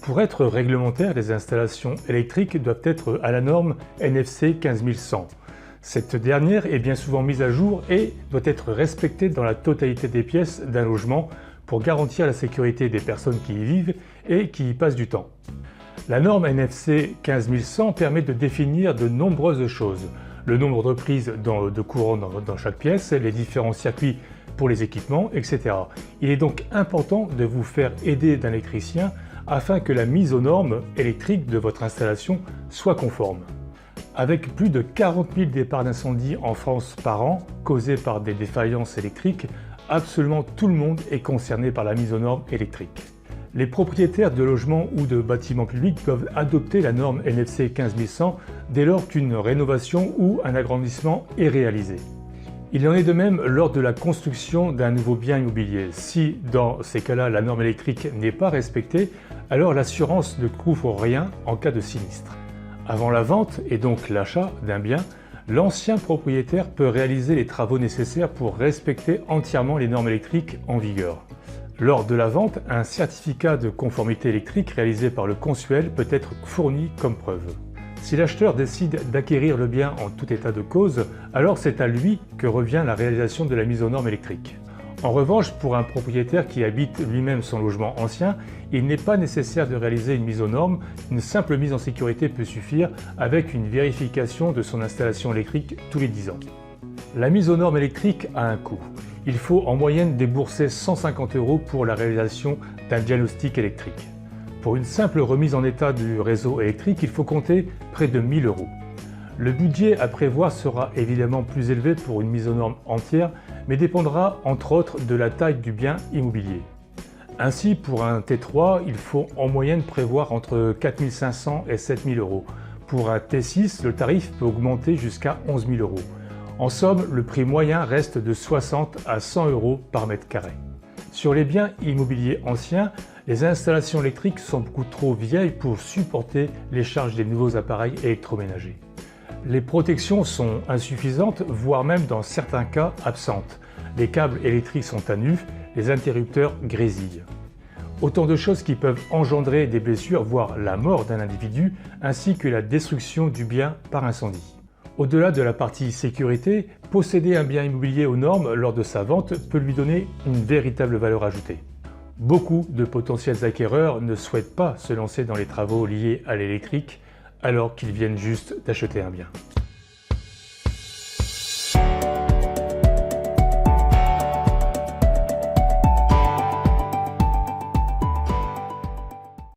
Pour être réglementaires, les installations électriques doivent être à la norme NFC 15100. Cette dernière est bien souvent mise à jour et doit être respectée dans la totalité des pièces d'un logement pour garantir la sécurité des personnes qui y vivent et qui y passent du temps. La norme NFC 15100 permet de définir de nombreuses choses. Le nombre de prises de courant dans chaque pièce, les différents circuits pour les équipements, etc. Il est donc important de vous faire aider d'un électricien afin que la mise aux normes électriques de votre installation soit conforme. Avec plus de 40 000 départs d'incendie en France par an, causés par des défaillances électriques, absolument tout le monde est concerné par la mise aux normes électriques. Les propriétaires de logements ou de bâtiments publics doivent adopter la norme NFC 15100 dès lors qu'une rénovation ou un agrandissement est réalisé. Il en est de même lors de la construction d'un nouveau bien immobilier. Si, dans ces cas-là, la norme électrique n'est pas respectée, alors l'assurance ne couvre rien en cas de sinistre. Avant la vente et donc l'achat d'un bien, l'ancien propriétaire peut réaliser les travaux nécessaires pour respecter entièrement les normes électriques en vigueur. Lors de la vente, un certificat de conformité électrique réalisé par le consuel peut être fourni comme preuve. Si l'acheteur décide d'acquérir le bien en tout état de cause, alors c'est à lui que revient la réalisation de la mise aux normes électriques. En revanche, pour un propriétaire qui habite lui-même son logement ancien, il n'est pas nécessaire de réaliser une mise aux normes, une simple mise en sécurité peut suffire avec une vérification de son installation électrique tous les 10 ans. La mise aux normes électriques a un coût. Il faut en moyenne débourser 150 € pour la réalisation d'un diagnostic électrique. Pour une simple remise en état du réseau électrique, il faut compter près de 1 000 €. Le budget à prévoir sera évidemment plus élevé pour une mise aux normes entière, mais dépendra entre autres de la taille du bien immobilier. Ainsi, pour un T3, il faut en moyenne prévoir entre 4 500 et 7 000 €. Pour un T6, le tarif peut augmenter jusqu'à 11 000 €. En somme, le prix moyen reste de 60 à 100 € par mètre carré. Sur les biens immobiliers anciens, les installations électriques sont beaucoup trop vieilles pour supporter les charges des nouveaux appareils électroménagers. Les protections sont insuffisantes, voire même dans certains cas absentes. Les câbles électriques sont à nu, les interrupteurs grésillent. Autant de choses qui peuvent engendrer des blessures, voire la mort d'un individu, ainsi que la destruction du bien par incendie. Au-delà de la partie sécurité, posséder un bien immobilier aux normes lors de sa vente peut lui donner une véritable valeur ajoutée. Beaucoup de potentiels acquéreurs ne souhaitent pas se lancer dans les travaux liés à l'électrique alors qu'ils viennent juste d'acheter un bien.